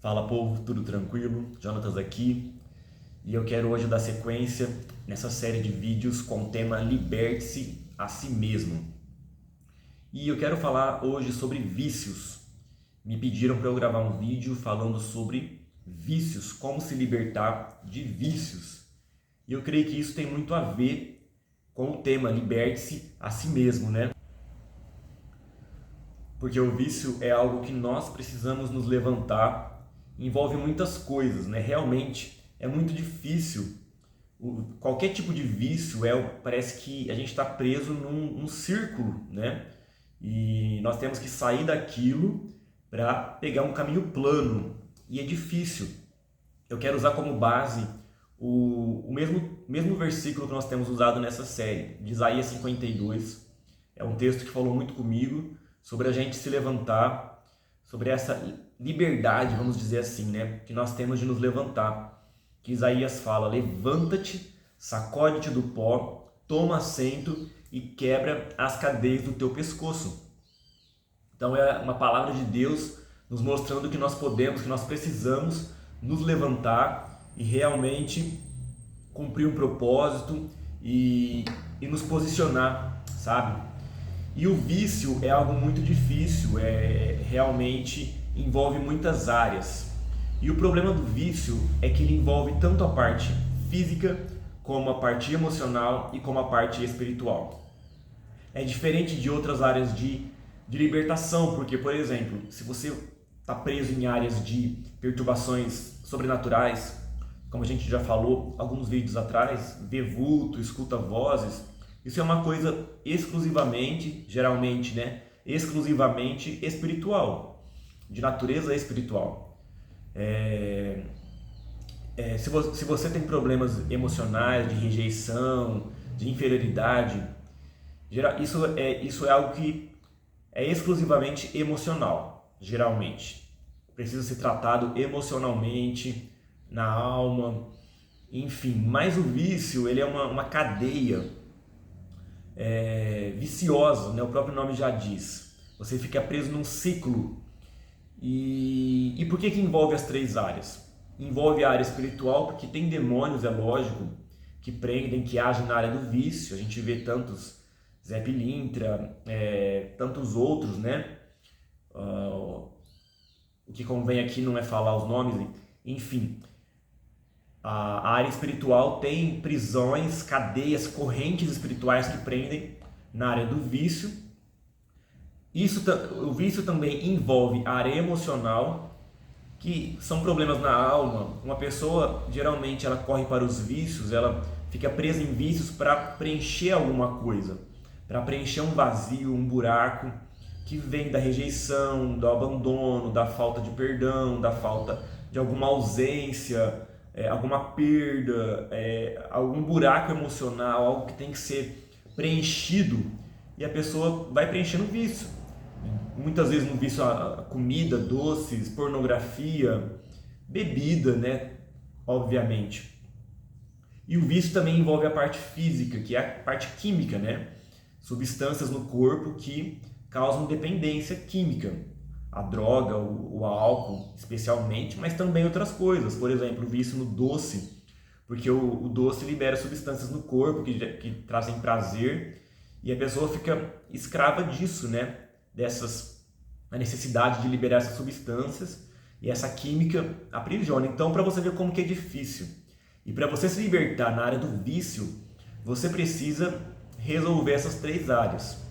Fala povo, tudo tranquilo? Jonatas aqui e eu quero hoje dar sequência nessa série de vídeos com o tema Liberte-se a si mesmo. E eu quero falar hoje sobre vícios. Me pediram para eu gravar um vídeo falando sobre vícios, como se libertar de vícios. E eu creio que isso tem muito a ver com o tema Liberte-se a si mesmo, né? Porque o vício é algo que nós precisamos nos levantar, envolve muitas coisas, né? Realmente é muito difícil. Qualquer tipo de vício parece que a gente está preso num círculo, né? E nós temos que sair daquilo para pegar um caminho plano. E é difícil. Eu quero usar como base o mesmo versículo que nós temos usado nessa série, de Isaías 52. É um texto que falou muito comigo sobre a gente se levantar, sobre essa liberdade, vamos dizer assim, né, que nós temos de nos levantar. Que Isaías fala: levanta-te, sacode-te do pó, toma assento e quebra as cadeias do teu pescoço. Então é uma palavra de Deus nos mostrando que nós podemos, que nós precisamos nos levantar e realmente cumprir um propósito e nos posicionar, sabe? E o vício é algo muito difícil, realmente envolve muitas áreas. E o problema do vício é que ele envolve tanto a parte física, como a parte emocional e como a parte espiritual. É diferente de outras áreas de libertação, porque, por exemplo, se você está preso em áreas de perturbações sobrenaturais, como a gente já falou alguns vídeos atrás, vê vulto, escuta vozes, isso é uma coisa exclusivamente, geralmente, né? Exclusivamente espiritual, de natureza espiritual. Se você tem problemas emocionais, de rejeição, de inferioridade, isso é algo que é exclusivamente emocional, geralmente. Precisa ser tratado emocionalmente, na alma, enfim. Mas o vício, ele é uma cadeia viciosa, né? O próprio nome já diz. Você fica preso num ciclo. E por que envolve as três áreas? Envolve a área espiritual, porque tem demônios, é lógico, que prendem, que agem na área do vício. A gente vê tantos Zé Pilintra, tantos outros, né? O que convém aqui não é falar os nomes, enfim. A área espiritual tem prisões, cadeias, correntes espirituais que prendem na área do vício. O vício também envolve a área emocional, que são problemas na alma. Uma pessoa, geralmente, ela corre para os vícios, ela fica presa em vícios para preencher alguma coisa, para preencher um vazio, um buraco que vem da rejeição, do abandono, da falta de perdão, da falta de alguma ausência, alguma perda, algum buraco emocional, algo que tem que ser preenchido, e a pessoa vai preenchendo o vício. Muitas vezes no vício a comida, doces, pornografia, bebida, né? Obviamente. E o vício também envolve a parte física, que é a parte química, né? Substâncias no corpo que causam dependência química. A droga, o álcool especialmente, mas também outras coisas. Por exemplo, o vício no doce, porque o doce libera substâncias no corpo que trazem prazer, e a pessoa fica escrava disso, né? A necessidade de liberar essas substâncias, e essa química aprisiona. Então, para você ver como que é difícil, e para você se libertar na área do vício, você precisa resolver essas três áreas.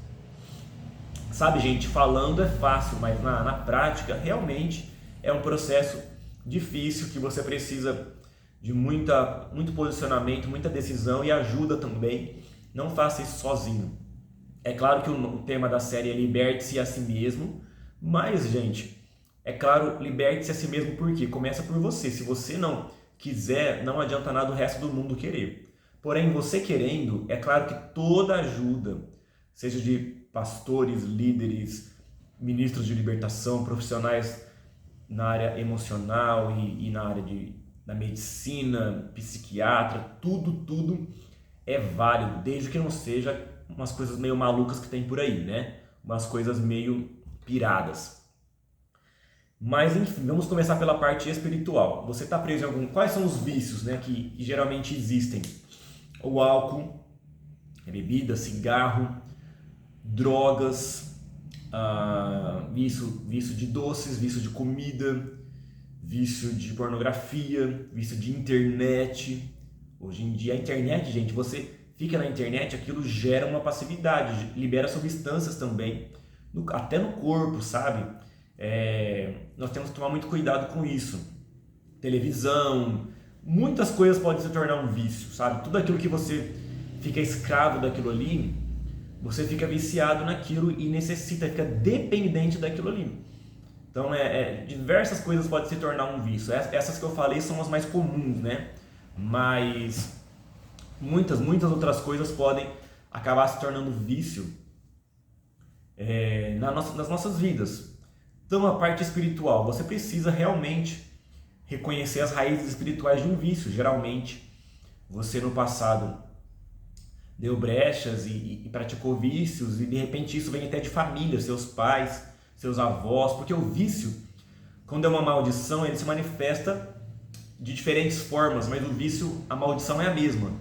Sabe, gente, falando é fácil, mas na prática realmente é um processo difícil, que você precisa de muito posicionamento, muita decisão e ajuda também. Não faça isso sozinho. É claro que o tema da série é liberte-se a si mesmo, mas, gente, é claro, liberte-se a si mesmo porque começa por você. Se você não quiser, não adianta nada o resto do mundo querer. Porém, você querendo, é claro que toda ajuda, seja de pastores, líderes, ministros de libertação, profissionais na área emocional e na área da medicina, psiquiatra, tudo é válido, desde que não seja umas coisas meio malucas que tem por aí, né? Umas coisas meio piradas. Mas enfim, vamos começar pela parte espiritual. Você está preso em algum... Quais são os vícios, né, que geralmente existem? O álcool, a bebida, cigarro, drogas, vício de doces, vício de comida, vício de pornografia, vício de internet. Hoje em dia a internet, gente, você fica na internet, aquilo gera uma passividade, libera substâncias também, até no corpo, sabe? Nós temos que tomar muito cuidado com isso. Televisão, muitas coisas podem se tornar um vício, sabe? Tudo aquilo que você fica escravo daquilo ali, você fica viciado naquilo e necessita, fica dependente daquilo ali. Então, diversas coisas podem se tornar um vício. Essas que eu falei são as mais comuns, né? Mas muitas outras coisas podem acabar se tornando vício nas nossas vidas. Então, a parte espiritual, você precisa realmente reconhecer as raízes espirituais de um vício. Geralmente, você no passado deu brechas e praticou vícios, e de repente isso vem até de família, seus pais, seus avós, porque o vício, quando é uma maldição, ele se manifesta de diferentes formas, mas o vício, a maldição é a mesma.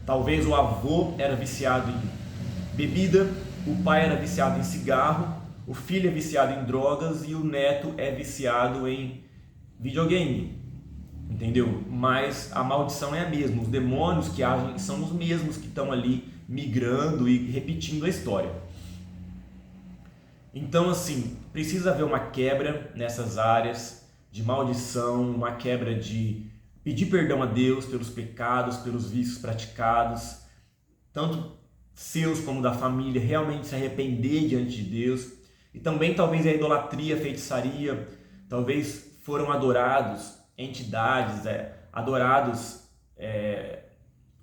Talvez o avô era viciado em bebida, o pai era viciado em cigarro, o filho é viciado em drogas e o neto é viciado em videogame, entendeu? Mas a maldição é a mesma, os demônios que agem são os mesmos que estão ali migrando e repetindo a história. Então, assim, precisa haver uma quebra nessas áreas de maldição, uma quebra de pedir perdão a Deus pelos pecados, pelos vícios praticados, tanto seus como da família, realmente se arrepender diante de Deus. E também talvez a idolatria, a feitiçaria, talvez foram adorados entidades, adorados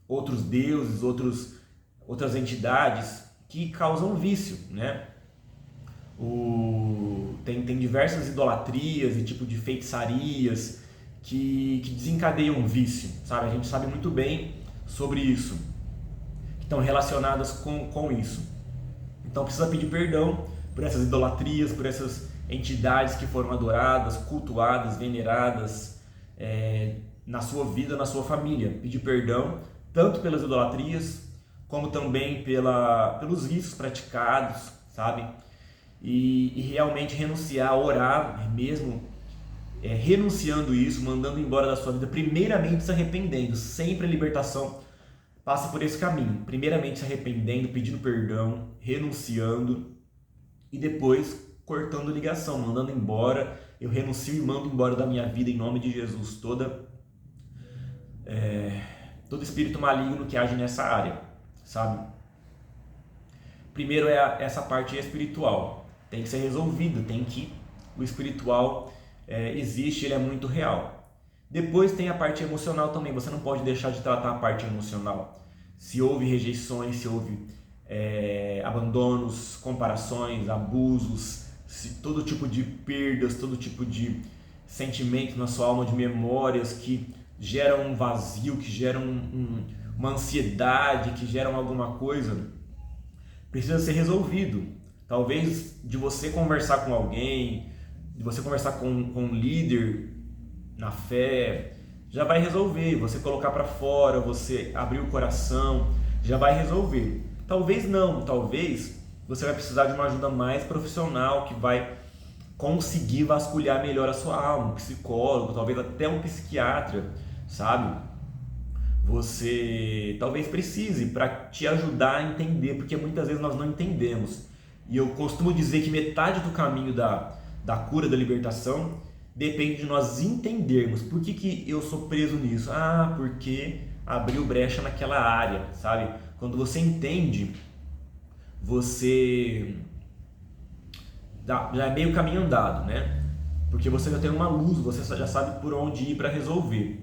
outros deuses, outras entidades que causam vício, né? Tem diversas idolatrias e tipo de feitiçarias que desencadeiam um vício, sabe? A gente sabe muito bem sobre isso, que estão relacionadas com isso. Então precisa pedir perdão por essas idolatrias, por essas entidades que foram adoradas, cultuadas, veneradas na sua vida, na sua família. Pedir perdão tanto pelas idolatrias como também pelos vícios praticados, sabe? E realmente renunciar, orar mesmo, renunciando isso, mandando embora da sua vida, primeiramente se arrependendo. Sempre a libertação passa por esse caminho. Primeiramente se arrependendo, pedindo perdão, renunciando e depois cortando ligação, mandando embora. Eu renuncio e mando embora da minha vida em nome de Jesus todo espírito maligno que age nessa área, sabe? Primeiro essa parte espiritual. Tem que ser resolvido, o espiritual existe, ele é muito real. Depois tem a parte emocional também, você não pode deixar de tratar a parte emocional. Se houve rejeições, se houve abandonos, comparações, abusos, todo tipo de perdas, todo tipo de sentimento na sua alma, de memórias que geram um vazio, que geram uma ansiedade, que geram alguma coisa, precisa ser resolvido. Talvez de você conversar com alguém, de você conversar com um líder na fé, já vai resolver. Você colocar para fora, você abrir o coração, já vai resolver. Talvez não, talvez você vai precisar de uma ajuda mais profissional que vai conseguir vasculhar melhor a sua alma, um psicólogo, talvez até um psiquiatra, sabe? Você talvez precise para te ajudar a entender, porque muitas vezes nós não entendemos. E eu costumo dizer que metade do caminho da cura, da libertação, depende de nós entendermos por que eu sou preso nisso. Porque abriu brecha naquela área, sabe? Quando você entende, você já é meio caminho andado, né? Porque você já tem uma luz, você já sabe por onde ir para resolver.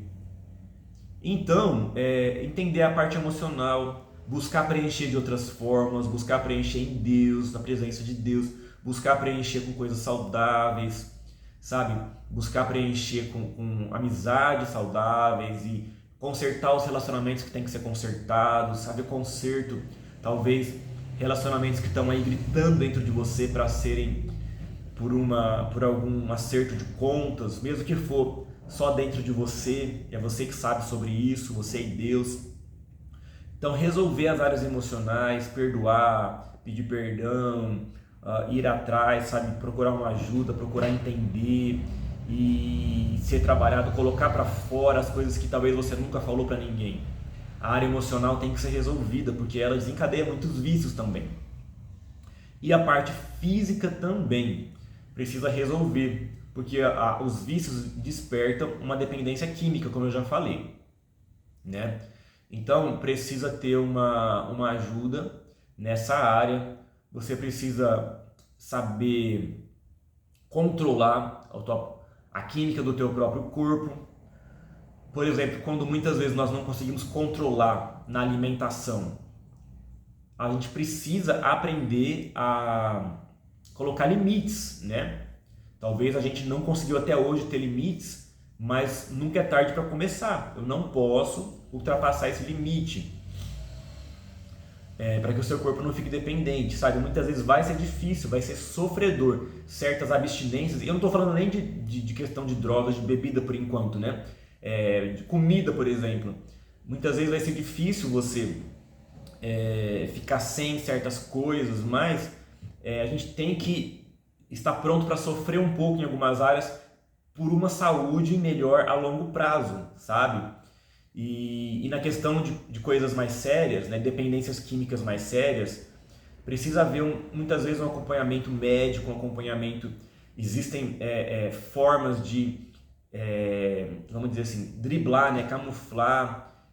Então, entender a parte emocional, buscar preencher de outras formas, buscar preencher em Deus, na presença de Deus, buscar preencher com coisas saudáveis, sabe? Buscar preencher com amizades saudáveis e consertar os relacionamentos que tem que ser consertados, sabe? Conserto, talvez relacionamentos que estão aí gritando dentro de você para por algum acerto de contas, mesmo que for só dentro de você, é você que sabe sobre isso, você e Deus. Então, resolver as áreas emocionais, perdoar, pedir perdão, ir atrás, sabe, procurar uma ajuda, procurar entender e ser trabalhado, colocar para fora as coisas que talvez você nunca falou para ninguém. A área emocional tem que ser resolvida, porque ela desencadeia muitos vícios também. E a parte física também precisa resolver, porque os vícios despertam uma dependência química, como eu já falei, né? Então precisa ter uma ajuda nessa área, você precisa saber controlar a química do teu próprio corpo. Por exemplo, quando muitas vezes nós não conseguimos controlar na alimentação, a gente precisa aprender a colocar limites, né? Talvez a gente não conseguiu até hoje ter limites, mas nunca é tarde para começar. Eu não posso ultrapassar esse limite para que o seu corpo não fique dependente, sabe? Muitas vezes vai ser difícil, vai ser sofredor. Certas abstinências, e eu não estou falando nem de questão de drogas, de bebida por enquanto, né? De comida, por exemplo. Muitas vezes vai ser difícil você ficar sem certas coisas, mas a gente tem que estar pronto para sofrer um pouco em algumas áreas por uma saúde melhor a longo prazo, sabe? E na questão de coisas mais sérias, né, dependências químicas mais sérias, precisa haver muitas vezes um acompanhamento médico, um acompanhamento. Existem formas de, vamos dizer assim, driblar, né, camuflar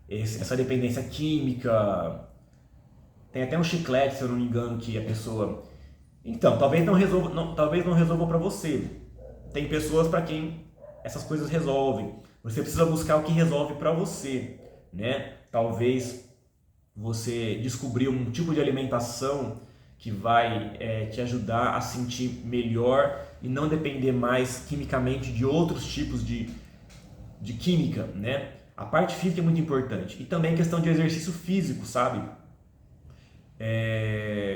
essa dependência química. Tem até um chiclete, se eu não me engano, que a pessoa... Então, talvez não resolva para você. Tem pessoas para quem essas coisas resolvem. Você precisa buscar o que resolve para você, né? Talvez você descobrir um tipo de alimentação que vai te ajudar a sentir melhor e não depender mais quimicamente de outros tipos de química, né? A parte física é muito importante. E também a questão de exercício físico, sabe?